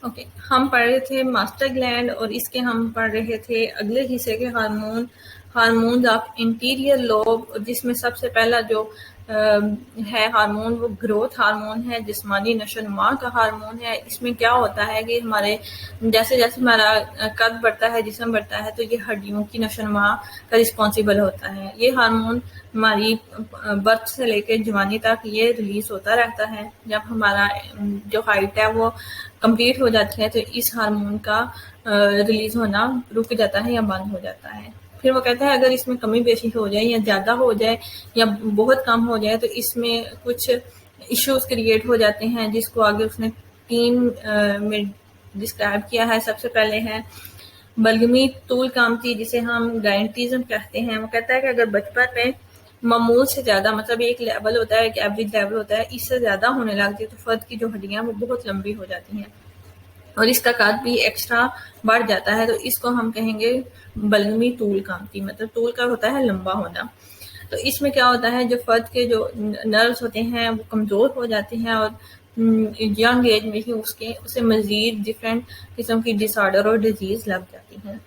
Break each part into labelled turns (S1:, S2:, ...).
S1: Okay, ہم پڑھ رہے تھے ماسٹر گلینڈ، اور اس کے ہم پڑھ رہے تھے اگلے حصے کے ہارمونز آف انٹیریئر لوب، جس میں سب سے پہلا جو ہے ہارمون وہ گروتھ ہارمون ہے، جسمانی نشو و نما کا ہارمون ہے۔ اس میں کیا ہوتا ہے کہ ہمارے جیسے جیسے ہمارا قد بڑھتا ہے، جسم بڑھتا ہے، تو یہ ہڈیوں کی نشو و نما کا رسپانسیبل ہوتا ہے۔ یہ ہارمون ہماری برتھ سے لے کے جوانی تک یہ ریلیز ہوتا رہتا ہے۔ جب ہمارا جو ہائٹ ہے وہ کمپلیٹ ہو جاتی ہے تو اس ہارمون کا ریلیز ہونا رک جاتا ہے یا بند ہو جاتا ہے۔ پھر وہ کہتا ہے اگر اس میں کمی بیشی ہو جائے یا زیادہ ہو جائے یا بہت کم ہو جائے تو اس میں کچھ ایشوز کریٹ ہو جاتے ہیں، جس کو آگے اس نے 3 میں ڈسکرائب کیا ہے۔ سب سے پہلے ہے بلغمی طول قامتی، جسے ہم گائنٹیزم کہتے ہیں۔ وہ کہتا ہے کہ اگر بچپن میں معمول سے زیادہ، مطلب ایک لیول ہوتا ہے، ایک ایوریج لیول ہوتا ہے، اس سے زیادہ ہونے لگتی ہے تو فرد کی جو ہڈیاں وہ بہت لمبی ہو جاتی ہیں اور اس کا قد بھی ایکسٹرا بڑھ جاتا ہے، تو اس کو ہم کہیں گے بلغمی طول قامتی، مطلب طول کا ہوتا ہے لمبا ہونا۔ تو اس میں کیا ہوتا ہے، جو فرد کے جو نروز ہوتے ہیں وہ کمزور ہو جاتے ہیں اور ینگ ایج میں ہی اسے مزید ڈفرینٹ قسم کی ڈس آرڈر اور ڈیزیز لگ جاتی ہیں۔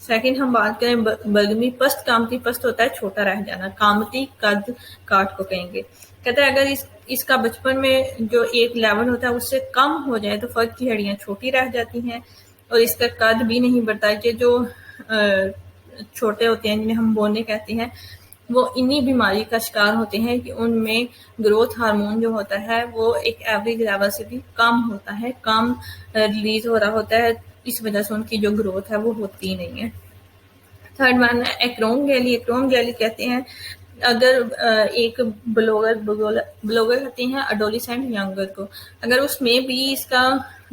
S1: سیکنڈ ہم بات کریں بلغمی پست قامتی۔ پست ہوتا ہے چھوٹا رہ جانا، قامتی قد کاٹ کو کہیں گے۔ کہتے ہیں اگر اس کا بچپن میں جو ایک لیول ہوتا ہے اس سے کم ہو جائے تو فرد کی ہڈیاں چھوٹی رہ جاتی ہیں اور اس کا قد بھی نہیں بڑھتا۔ یہ جو چھوٹے ہوتے ہیں جنہیں ہم بونے کہتے ہیں، وہ انہی بیماری کا شکار ہوتے ہیں کہ ان میں گروتھ ہارمون جو ہوتا ہے وہ ایک ایوریج لیول سے بھی کم ہوتا ہے، کم ریلیز ہو رہا ہوتا ہے، اس وجہ سے ان کی جو گروتھ ہے وہ ہوتی نہیں ہے۔ تھرڈ ون ہے ایکروم گیلی۔ ایکروم گیلی کہتے ہیں اگر ایک بلوگر ہوتے ہیں اڈولیسنٹ ینگر کو، اگر اس میں بھی اس کا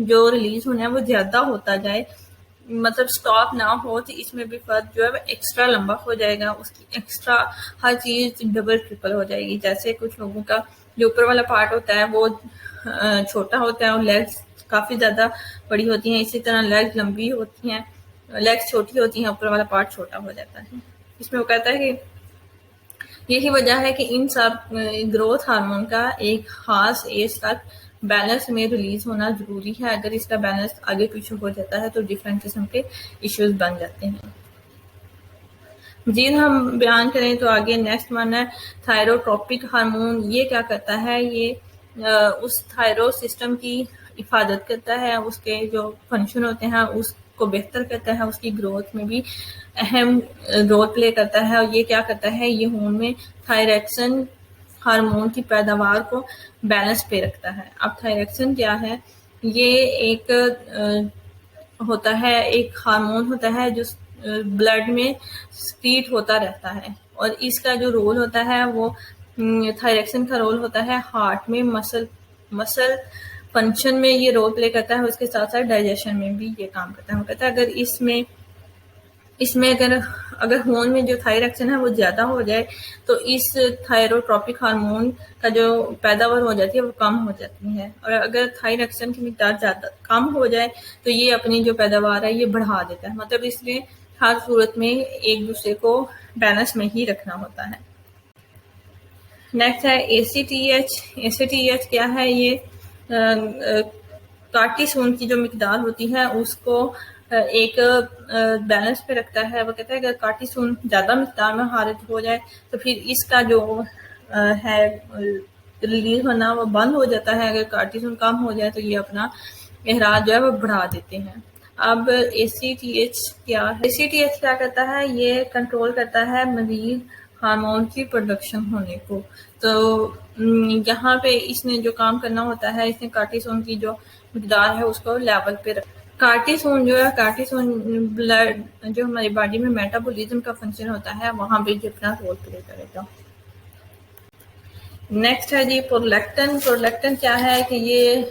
S1: جو ریلیز ہونا ہے وہ زیادہ ہوتا جائے، مطلب سٹاپ نہ ہو، تو اس میں بھی فرد جو ہے وہ ایکسٹرا لمبا ہو جائے گا، اس کی ایکسٹرا ہر چیز ڈبل ٹرپل ہو جائے گی۔ جیسے کچھ لوگوں کا جو اوپر والا پارٹ ہوتا ہے وہ چھوٹا ہوتا ہے اور لیگز کافی زیادہ بڑی ہوتی ہیں، اسی طرح لیگز لمبی ہوتی ہیں، لیگز چھوٹی ہوتی ہیں، اوپر والا پارٹ چھوٹا ہو جاتا ہے۔ اس میں وہ کہتا ہے کہ یہی وجہ ہے کہ ان سب گروتھ ہارمون کا ایک خاص ایج تک بیلنس میں ریلیز ہونا ضروری ہے۔ اگر اس کا بیلنس آگے پیچھے ہو جاتا ہے تو ڈفرینٹ قسم کے ایشوز بن جاتے ہیں۔ مزید ہم بیان کریں تو آگے نیکسٹ ون ہے تھائروٹروپک ہارمون۔ یہ کیا کرتا ہے، یہ اس تھائرو سسٹم کی حفاظت کرتا ہے، اس کے جو فنکشن ہوتے ہیں اس کو بہتر کرتا ہے، اس کی گروتھ میں بھی اہم رول پلے کرتا ہے۔ اور یہ کیا کرتا ہے، یہ خون میں تھائریکسن ہارمون کی پیداوار کو بیلنس پہ رکھتا ہے۔ اب تھائریکسن کیا ہے، یہ ایک ہوتا ہے، ایک ہارمون ہوتا ہے جو بلڈ میں سکریٹ ہوتا رہتا ہے، اور اس کا جو رول ہوتا ہے وہ تھائریکسن کا رول ہوتا ہے ہارٹ میں مسل فنکشن میں یہ رول پلے کرتا ہے، اس کے ساتھ ساتھ ڈائجیشن میں بھی یہ کام کرتا ہے۔ وہ کہتا ہے اگر اس میں اگر خون میں جو تھائریکسن ہے وہ زیادہ ہو جائے تو اس تھائروٹروپک ہارمون کا جو پیداوار ہو جاتی ہے وہ کم ہو جاتی ہے، اور اگر تھائریکسن کی مقدار زیادہ کم ہو جائے تو یہ اپنی جو پیداوار ہے یہ بڑھا دیتا ہے۔ مطلب اس لیے ہر صورت میں ایک دوسرے کو بیلنس میں ہی رکھنا ہوتا ہے۔ نیکسٹ ہے اے سی ٹی ایچ۔ اے سی ٹی ایچ کیا ہے، یہ کارٹیسون کی جو مقدار ہوتی ہے اس کو ایک بیلنس پہ رکھتا ہے۔ وہ کہتا ہے اگر کارٹیسون زیادہ مقدار میں خارج ہو جائے تو پھر اس کا جو ہے ریلیز ہونا وہ بند ہو جاتا ہے، اگر کارٹیسون کم ہو جائے تو یہ اپنا اخراج جو ہے وہ بڑھا دیتے ہیں۔ اب اے سی ٹی ایچ کیا ہے، اے سی ٹی ایچ کیا کرتا ہے، یہ کنٹرول کرتا ہے مزید ہارمون کی پروڈکشن ہونے کو۔ تو یہاں پہ اس نے جو کام کرنا ہوتا ہے، اس نے کارٹیسون کی جو مقدار ہے اس کو لیول پہ رکھا۔ کارٹیسون جو ہے، کارٹیسون بلڈ جو ہماری باڈی میں میٹابولیزم کا فنکشن ہوتا ہے وہاں پہ یہ اپنا رول پلے کرے گا۔ نیکسٹ ہے جی پرولیکٹن۔ پرولیکٹن کیا ہے کہ یہ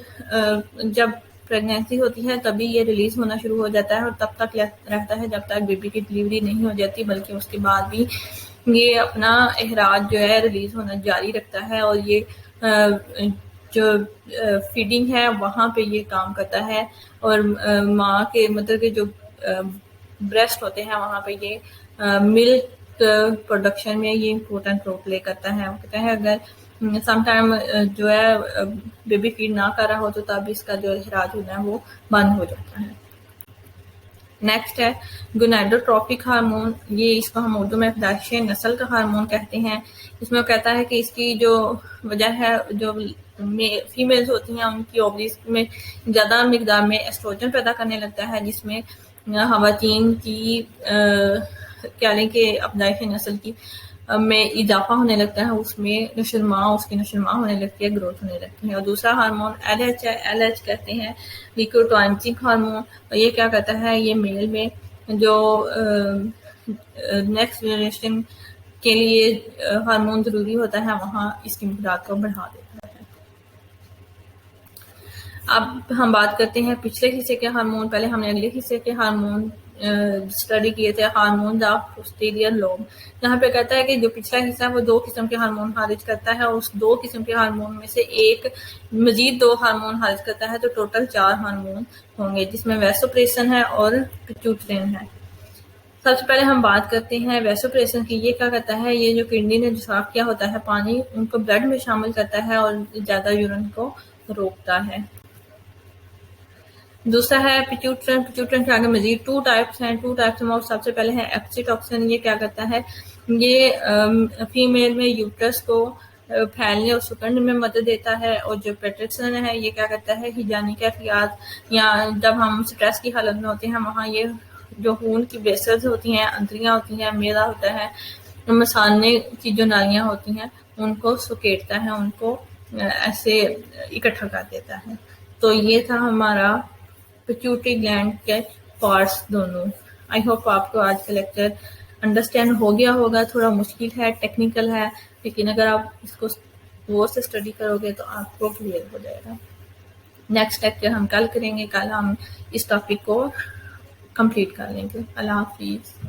S1: جب پریگنینسی ہوتی ہے تبھی یہ ریلیز ہونا شروع ہو جاتا ہے اور تب تک رہتا ہے جب تک بیبی کی ڈلیوری نہیں ہو جاتی، بلکہ اس کے بعد بھی یہ اپنا اخراج جو ہے ریلیز ہونا جاری رکھتا ہے، اور یہ جو فیڈنگ ہے وہاں پہ یہ کام کرتا ہے، اور ماں کے مطلب کہ جو بریسٹ ہوتے ہیں وہاں پہ یہ ملک پروڈکشن میں یہ امپورٹنٹ رول پلے کرتا ہے۔ وہ کہتے ہیں اگر سم ٹائم جو ہے بیبی فیڈ نہ کر رہا ہو تو تب اس کا جو اخراج ہونا ہے وہ بند ہو جاتا ہے. نیکسٹ ہے گونیڈوٹروپک ہارمون. یہ اس کو ہم اردو میں پیدائش نسل کا ہارمون کہتے ہیں. اس میں وہ کہتا ہے کہ اس کی جو وجہ ہے جو فیمیلز ہوتی ہیں ان کی اووریز میں زیادہ مقدار میں ایسٹروجن پیدا کرنے لگتا ہے جس میں خواتین کی کیا لیں کہ پیدائش نسل کی میں اضافہ ہونے لگتا ہے. اس میں اس کی نشو و نما ہونے لگتی ہے, گروتھ ہونے لگتی ہے. اور دوسرا ہارمون ایل ایچ ہے. ایل ایچ کہتے ہیں لیکوٹوانسنگ ہارمون. اور یہ کیا کرتا ہے, یہ میل میں جو نیکسٹ جنریشن کے لیے ہارمون ضروری ہوتا ہے وہاں اس کی مقدار کو بڑھا دیتا ہے. اب ہم بات کرتے ہیں پچھلے حصے کے ہارمون. پہلے ہم نے اگلے حصے کے ہارمون اسٹڈی کیے تھے, ہارمون آف پوسٹیریئر لوب. یہاں پہ کہتا ہے کہ جو پچھلا حصہ ہے وہ 2 قسم کے ہارمون خارج کرتا ہے, اور اس 2 قسم کے ہارمون میں سے ایک مزید 2 ہارمون خارج کرتا ہے, تو ٹوٹل 4 ہارمون ہوں گے جس میں ویسوپریسن ہے اور پیٹیوٹرین ہے. سب سے پہلے ہم بات کرتے ہیں ویسوپریسن کی. یہ کیا کرتا ہے, یہ جو کڈنی نے جو صاف کیا ہوتا ہے پانی ان کو بلڈ میں شامل کرتا ہے اور زیادہ یورین کو روکتا ہے. دوسرا ہے پیٹیوٹرین. پیٹیوٹرین کے آگے مزید 2 ٹائپس ہیں. 2 ٹائپس میں سب سے پہلے ہے ایکسیٹوکسن. یہ کیا کرتا ہے, یہ فیمیل میں یوٹرس کو پھیلنے اور سکڑنے میں مدد دیتا ہے. اور جو پیٹرسن ہے یہ کیا کرتا ہے, ہیجانی کیفیات یا جب ہم سٹریس کی حالت میں ہوتے ہیں وہاں یہ جو خون کی ویسلز ہوتی ہیں, اندریاں ہوتی ہیں, میدا ہوتا ہے, مثانے کی جو نالیاں ہوتی ہیں ان کو سکیڑتا ہے, ان کو ایسے اکٹھا کر دیتا ہے. تو یہ تھا ہمارا پیٹیوٹری گلینڈ کے پارٹس دونوں. آئی ہوپ آپ کو آج کا لیکچر انڈرسٹینڈ ہو گیا ہوگا. تھوڑا مشکل ہے, ٹیکنیکل ہے, لیکن اگر آپ اس کو غور سے اسٹڈی کرو گے تو آپ کو کلیئر ہو جائے گا. نیکسٹ لیکچر ہم کل کریں گے. کل ہم اس ٹاپک کو کمپلیٹ کر لیں گے. اللہ حافظ.